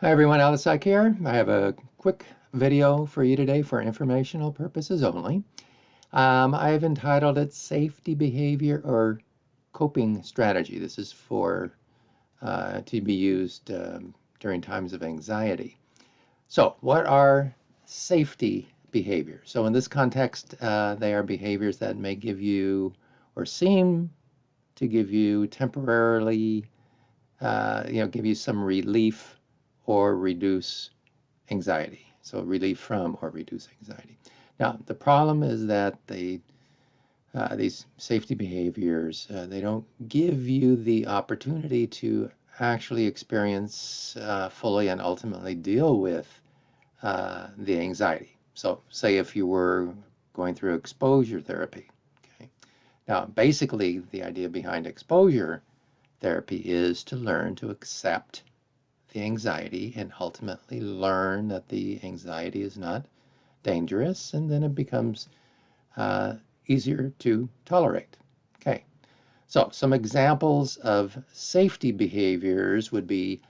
Hi everyone, Alice Psych here. I have a quick video for you today for informational purposes only. I've entitled it Safety Behavior or Coping Strategy. This is for to be used during times of anxiety. So what are safety behaviors? So in this context, they are behaviors that may give you or seem to give you temporarily, give you some relief or reduce anxiety. So relief from or reduce anxiety. Now, the problem is that these safety behaviors, they don't give you the opportunity to actually experience fully and ultimately deal with the anxiety. So say if you were going through exposure therapy. Okay. Now, basically, the idea behind exposure therapy is to learn to accept the anxiety and ultimately learn that the anxiety is not dangerous, and then it becomes uh, easier to tolerate. Okay, so some examples of safety behaviors would be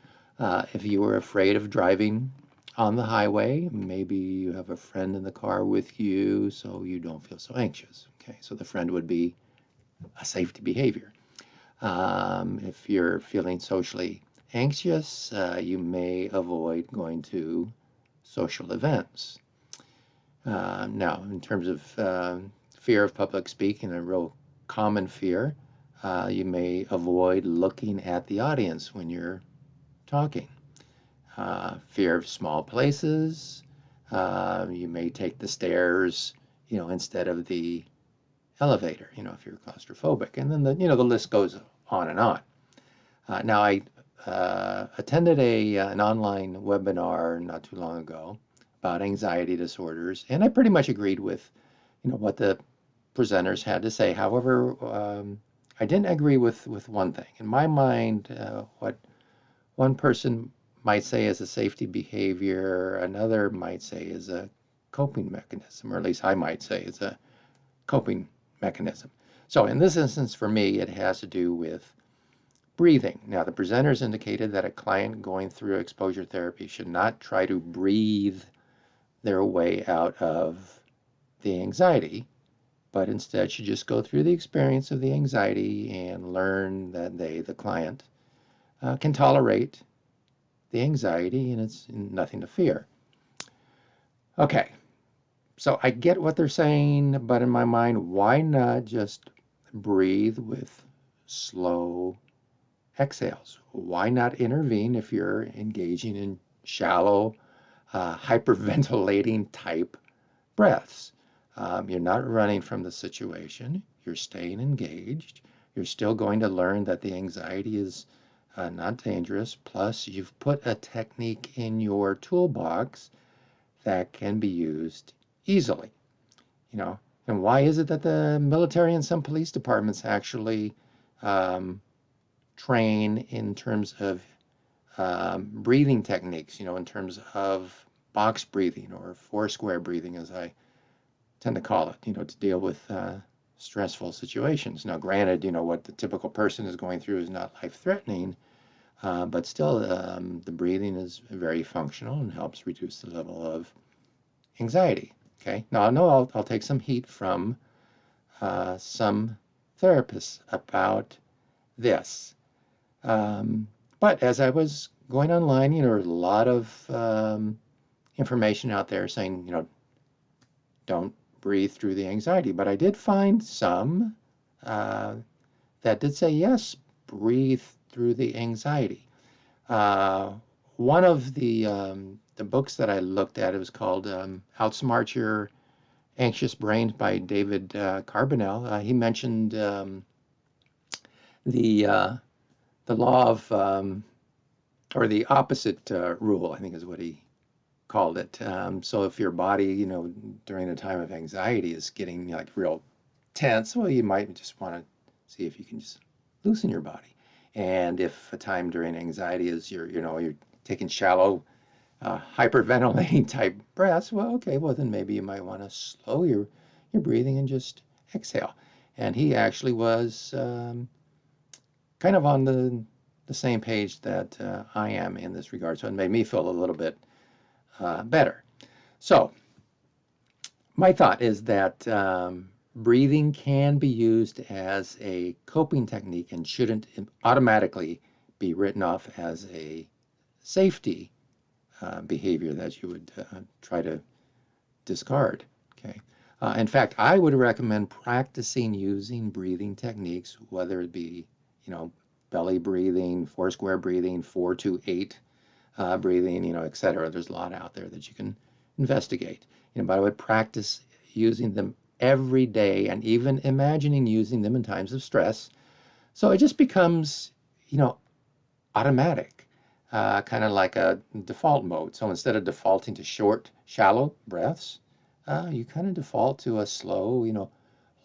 if you were afraid of driving on the highway, maybe you have a friend in the car with you so you don't feel so anxious. Okay, so the friend would be a safety behavior. If you're feeling socially anxious, you may avoid going to social events. Now, in terms of fear of public speaking, a real common fear, you may avoid looking at the audience when you're talking. Fear of small places, you may take the stairs, instead of the elevator, if you're claustrophobic. And then the list goes on and on. Now, I attended an online webinar not too long ago about anxiety disorders, and I pretty much agreed with, what the presenters had to say. However, I didn't agree with one thing. In my mind, what one person might say is a safety behavior, another might say is a coping mechanism, or at least I might say is a coping mechanism. So in this instance, for me, it has to do with breathing. Now, the presenters indicated that a client going through exposure therapy should not try to breathe their way out of the anxiety, but instead should just go through the experience of the anxiety and learn that they, the client, can tolerate the anxiety and it's nothing to fear. Okay, so I get what they're saying, but in my mind, why not just breathe with slow exhales? Why not intervene if you're engaging in shallow, hyperventilating type breaths? You're not running from the situation. You're staying engaged. You're still going to learn that the anxiety is not dangerous. Plus, you've put a technique in your toolbox that can be used easily. You know, and why is it that the military and some police departments actually um, train in terms of breathing techniques, in terms of box breathing or four square breathing, as I tend to call it, to deal with stressful situations. Now, granted, what the typical person is going through is not life-threatening, but still the breathing is very functional and helps reduce the level of anxiety. Okay, now I know I'll take some heat from some therapists about this. But as I was going online, there's a lot of information out there saying, don't breathe through the anxiety. But I did find some that did say, yes, breathe through the anxiety. Uh, One of the books that I looked at, it was called Outsmart Your Anxious Brain by David Carbonell. He mentioned the uh, the law of or the opposite rule, I think is what he called it. So if your body, during a time of anxiety is getting like real tense, well, you might just want to see if you can just loosen your body. And if a time during anxiety is you're taking shallow, hyperventilating type breaths, well, okay, well then maybe you might want to slow your breathing and just exhale. And he actually was kind of on the the same page that I am in this regard. So it made me feel a little bit better. So my thought is that breathing can be used as a coping technique and shouldn't automatically be written off as a safety behavior that you would try to discard. Okay. In fact, I would recommend practicing using breathing techniques, whether it be, belly breathing, 4-square breathing, 4-8 breathing, etc. There's a lot out there that you can investigate. But I would practice using them every day and even imagining using them in times of stress. So it just becomes, automatic, kind of like a default mode. So instead of defaulting to short, shallow breaths, you kind of default to a slow,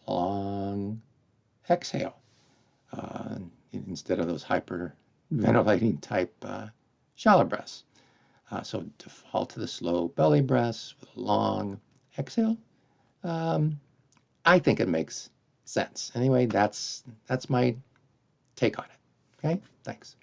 long exhale instead of those hyperventilating type shallow breaths. So default to the slow belly breaths with a long exhale. I think it makes sense. Anyway, that's my take on it. Okay, thanks.